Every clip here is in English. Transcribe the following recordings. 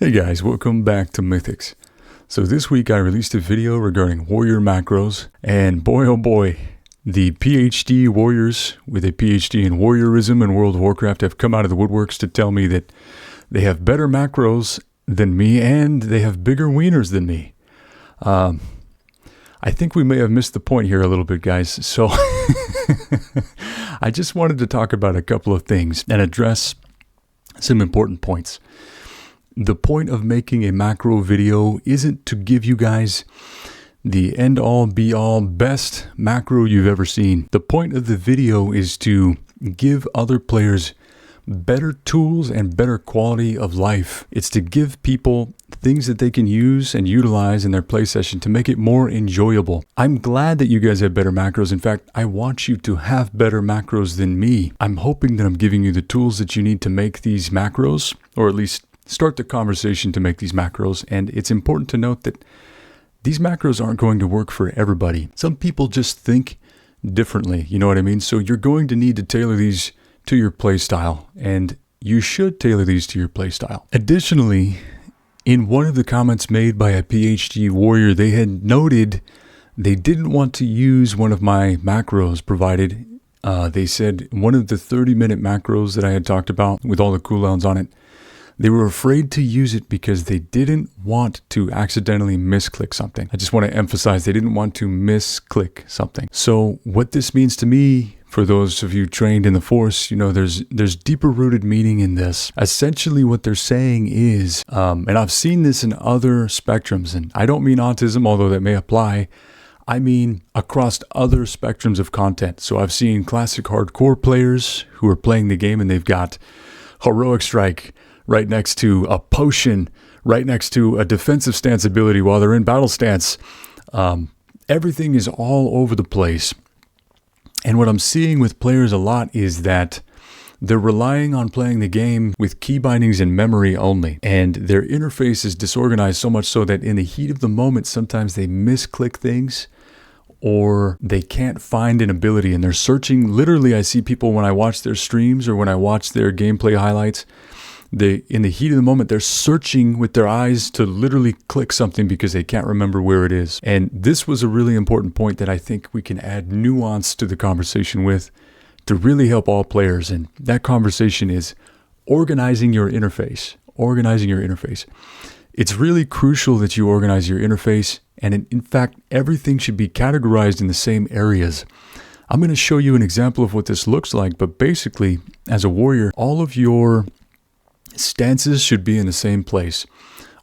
Hey guys, welcome back to Mythix. So this week I released a video regarding warrior macros, and boy oh boy, the PhD warriors with a PhD in warriorism and World of Warcraft have come out of the woodworks to tell me that they have better macros than me and they have bigger wieners than me. I think we may have missed the point here a little bit, guys, so I just wanted to talk about a couple of things and address some important points. The point of making a macro video isn't to give you guys the end-all, be-all, best macro you've ever seen. The point of the video is to give other players better tools and better quality of life. It's to give people things that they can use and utilize in their play session to make it more enjoyable. I'm glad that you guys have better macros. In fact, I want you to have better macros than me. I'm hoping that I'm giving you the tools that you need to make these macros, or at least start the conversation to make these macros. And it's important to note that these macros aren't going to work for everybody. Some people just think differently, you know what I mean? So you're going to need to tailor these to your play style, and you should tailor these to your play style. Additionally, in one of the comments made by a PhD warrior, they had noted they didn't want to use one of my macros provided. They said one of the 30-minute macros that I had talked about with all the cooldowns on it, they were afraid to use it because they didn't want to accidentally misclick something. I just want to emphasize they didn't want to misclick something. So what this means to me, for those of you trained in the Force, you know, there's deeper rooted meaning in this. Essentially what they're saying is, and I've seen this in other spectrums, and I don't mean autism, although that may apply. I mean across other spectrums of content. So I've seen classic hardcore players who are playing the game and they've got heroic strike right next to a potion, right next to a defensive stance ability while they're in battle stance. Everything is all over the place. And what I'm seeing with players a lot is that they're relying on playing the game with key bindings and memory only. And their interface is disorganized so much so that in the heat of the moment, sometimes they misclick things or they can't find an ability. And they're searching. Literally, I see people when I watch their streams or when I watch their gameplay highlights, in the heat of the moment, they're searching with their eyes to literally click something because they can't remember where it is. And this was a really important point that I think we can add nuance to the conversation with to really help all players. And that conversation is organizing your interface. Organizing your interface. It's really crucial that you organize your interface. And in fact, everything should be categorized in the same areas. I'm going to show you an example of what this looks like. But basically, as a warrior, all of your stances should be in the same place.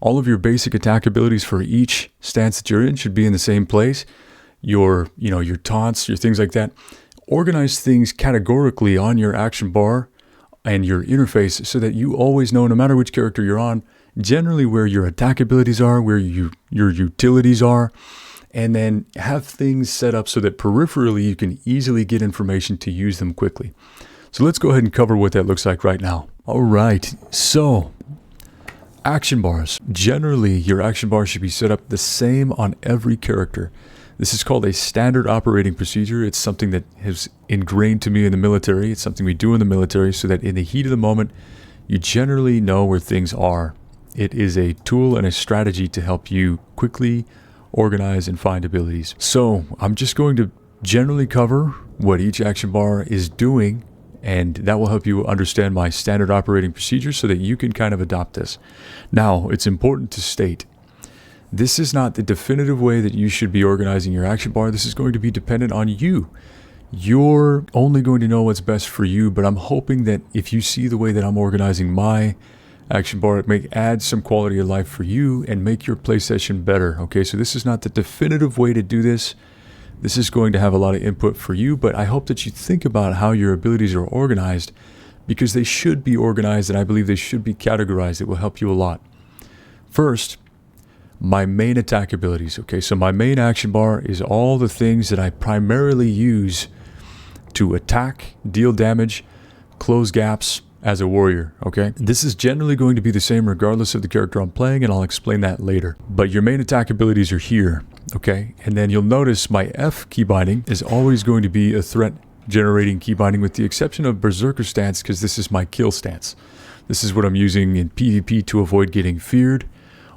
All of your basic attack abilities for each stance that you're in should be in the same place. Your taunts, your things like that. Organize things categorically on your action bar and your interface so that you always know, no matter which character you're on, generally where your attack abilities are, where your utilities are, and then have things set up so that peripherally you can easily get information to use them quickly. So let's go ahead and cover what that looks like right now. All right, so action bars. Generally, your action bar should be set up the same on every character. This is called a standard operating procedure. It's something that has ingrained to me in the military. It's something we do in the military so that in the heat of the moment, you generally know where things are. It is a tool and a strategy to help you quickly organize and find abilities. So I'm just going to generally cover what each action bar is doing, and that will help you understand my standard operating procedure so that you can kind of adopt this. Now, it's important to state, this is not the definitive way that you should be organizing your action bar. This is going to be dependent on you. You're only going to know what's best for you, but I'm hoping that if you see the way that I'm organizing my action bar, it may add some quality of life for you and make your play session better. Okay, so this is not the definitive way to do this. This is going to have a lot of input for you, but I hope that you think about how your abilities are organized, because they should be organized and I believe they should be categorized. It will help you a lot. First, my main attack abilities. Okay, so my main action bar is all the things that I primarily use to attack, deal damage, close gaps as a warrior. Okay, this is generally going to be the same regardless of the character I'm playing, and I'll explain that later. But your main attack abilities are here. Okay, and then you'll notice my F key binding is always going to be a threat generating key binding, with the exception of Berserker stance, because this is my kill stance. This is what I'm using in PvP to avoid getting feared,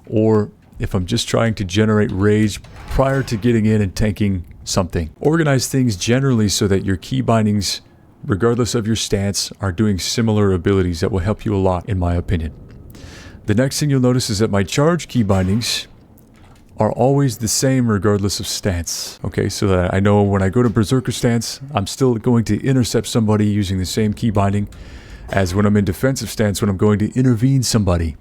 or if I'm just trying to generate rage prior to getting in and tanking something. Organize things generally so that your key bindings, regardless of your stance, are doing similar abilities. That will help you a lot, in my opinion. The next thing you'll notice is that my charge key bindings are always the same regardless of stance. Okay, so that I know when I go to Berserker stance, I'm still going to intercept somebody using the same key binding as when I'm in defensive stance, when I'm going to intervene somebody.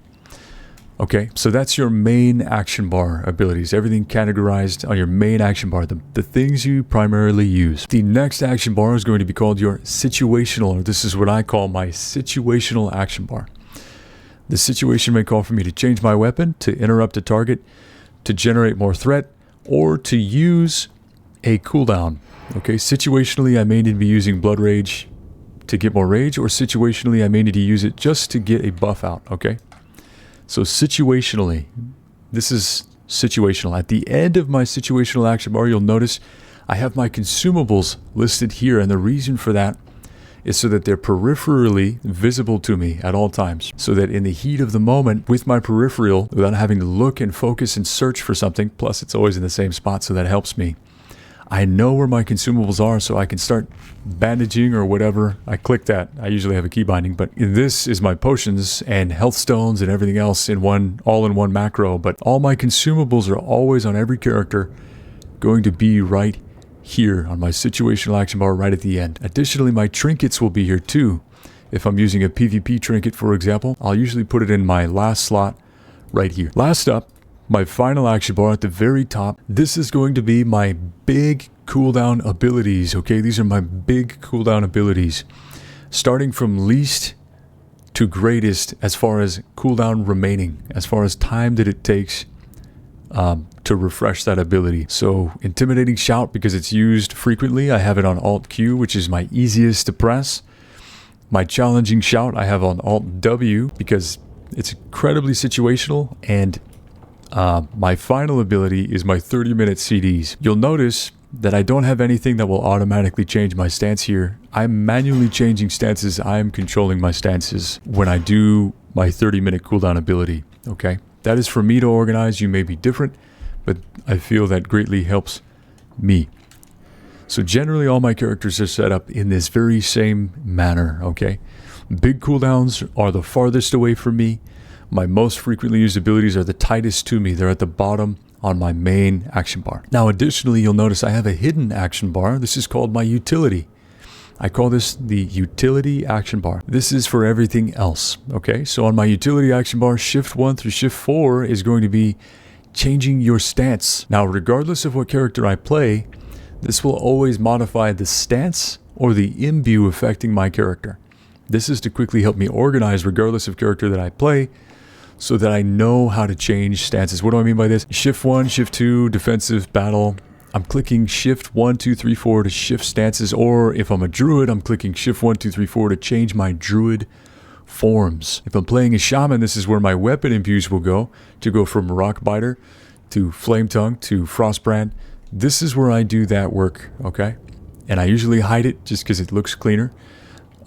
Okay, so that's your main action bar abilities. Everything categorized on your main action bar, the things you primarily use. The next action bar is going to be called your situational, or this is what I call my situational action bar. The situation may call for me to change my weapon, to interrupt a target, to generate more threat, or to use a cooldown. Okay, situationally I may need to be using Blood Rage to get more rage, or situationally I may need to use it just to get a buff out, okay? So situationally, this is situational. At the end of my situational action bar, you'll notice I have my consumables listed here, and the reason for that is so that they're peripherally visible to me at all times. So that in the heat of the moment, with my peripheral, without having to look and focus and search for something, plus it's always in the same spot, so that helps me. I know where my consumables are, so I can start bandaging or whatever. I click that. I usually have a key binding, but this is my potions and health stones and everything else in one, all in one macro. But all my consumables are always on every character going to be right here on my situational action bar right at the end. Additionally, my trinkets will be here too. If I'm using a PvP trinket, for example, I'll usually put it in my last slot right here. Last up, my final action bar at the very top. This is going to be my big cooldown abilities, okay? These are my big cooldown abilities. Starting from least to greatest as far as cooldown remaining, as far as time that it takes to refresh that ability. So Intimidating Shout, because it's used frequently, I have it on Alt Q, which is my easiest to press. My Challenging Shout I have on Alt W because it's incredibly situational, and my final ability is my 30-minute CDs. You'll notice that I don't have anything that will automatically change my stance here. I'm manually changing stances. I'm controlling my stances when I do my 30-minute cooldown ability, okay? That is for me to organize. You may be different, but I feel that greatly helps me. So generally all my characters are set up in this very same manner, okay? Big cooldowns are the farthest away from me. My most frequently used abilities are the tightest to me. They're at the bottom on my main action bar. Now additionally, you'll notice I have a hidden action bar. This is called my utility. I call this the utility action bar. This is for everything else, okay? So on my utility action bar, Shift 1 through Shift 4 is going to be changing your stance. Now, regardless of what character I play, this will always modify the stance or the imbue affecting my character. This is to quickly help me organize regardless of character that I play, so that I know how to change stances. What do I mean by this? Shift 1, Shift 2, defensive, battle. I'm clicking Shift 1, 2, 3, 4 to shift stances, or if I'm a druid, I'm clicking Shift 1, 2, 3, 4 to change my druid forms. If I'm playing a shaman, this is where my weapon imbues will go, to go from Rockbiter to Flame Tongue to Frostbrand. This is where I do that work, okay? And I usually hide it just because it looks cleaner.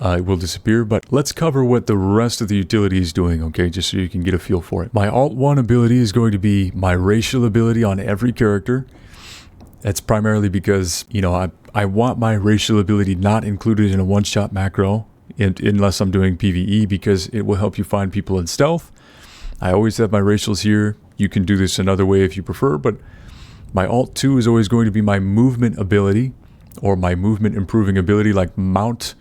It will disappear, but let's cover what the rest of the utility is doing, okay, just so you can get a feel for it. My Alt 1 ability is going to be my racial ability on every character. That's primarily because, you know, I want my racial ability not included in a one-shot macro unless I'm doing PvE, because it will help you find people in stealth. I always have my racials here. You can do this another way if you prefer, but my Alt 2 is always going to be my movement ability, or my movement improving ability, like Mount.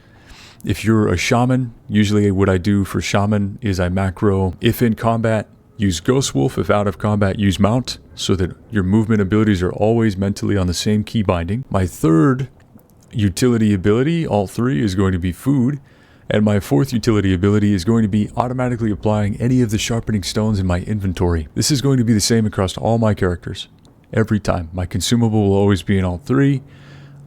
If you're a shaman, usually what I do for shaman is I macro, if in combat, use Ghost Wolf. If out of combat, use Mount, so that your movement abilities are always mentally on the same key binding. My third utility ability, Alt 3, is going to be Food. And my fourth utility ability is going to be automatically applying any of the sharpening stones in my inventory. This is going to be the same across all my characters. Every time. My consumable will always be in Alt 3.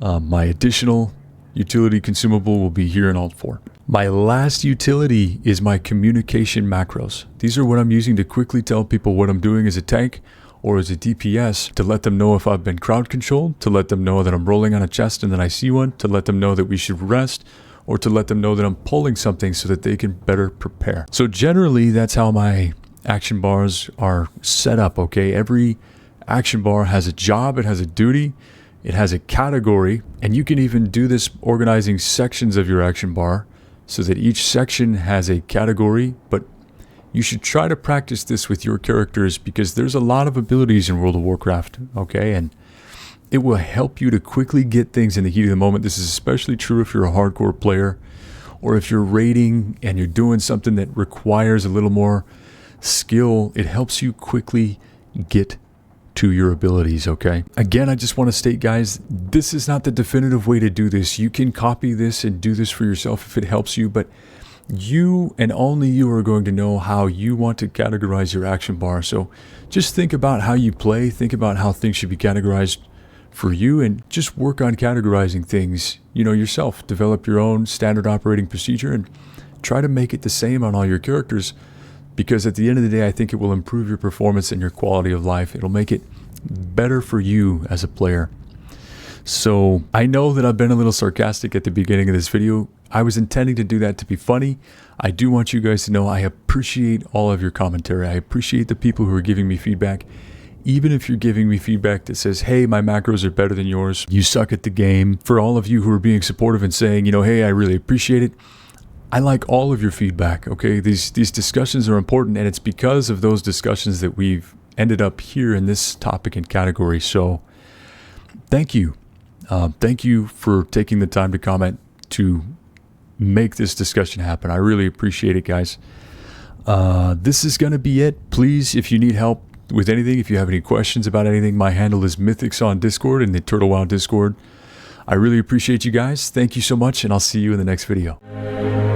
My additional utility consumable will be here in Alt 4. My last utility is my communication macros. These are what I'm using to quickly tell people what I'm doing as a tank or as a DPS, to let them know if I've been crowd controlled, to let them know that I'm rolling on a chest and then I see one, to let them know that we should rest, or to let them know that I'm pulling something so that they can better prepare. So generally, that's how my action bars are set up, okay? Every action bar has a job, it has a duty, it has a category, and you can even do this organizing sections of your action bar so that each section has a category, but you should try to practice this with your characters because there's a lot of abilities in World of Warcraft, okay? And it will help you to quickly get things in the heat of the moment. This is especially true if you're a hardcore player or if you're raiding and you're doing something that requires a little more skill. It helps you quickly get to your abilities, okay? Again, I just want to state, guys, this is not the definitive way to do this. You can copy this and do this for yourself if it helps you, but you and only you are going to know how you want to categorize your action bar. So just think about how you play, think about how things should be categorized for you, and just work on categorizing things, you know, yourself. Develop your own standard operating procedure and try to make it the same on all your characters, because at the end of the day, I think it will improve your performance and your quality of life. It'll make it better for you as a player. So I know that I've been a little sarcastic at the beginning of this video. I was intending to do that to be funny. I do want you guys to know I appreciate all of your commentary. I appreciate the people who are giving me feedback. Even if you're giving me feedback that says, hey, my macros are better than yours, you suck at the game. For all of you who are being supportive and saying, you know, hey, I really appreciate it. I like all of your feedback, okay? These discussions are important, and it's because of those discussions that we've ended up here in this topic and category. So thank you. Thank you for taking the time to comment to make this discussion happen. I really appreciate it, guys. This is going to be it. Please, if you need help with anything, if you have any questions about anything, my handle is Mythix on Discord, in the Turtle WoW Discord. I really appreciate you guys. Thank you so much, and I'll see you in the next video.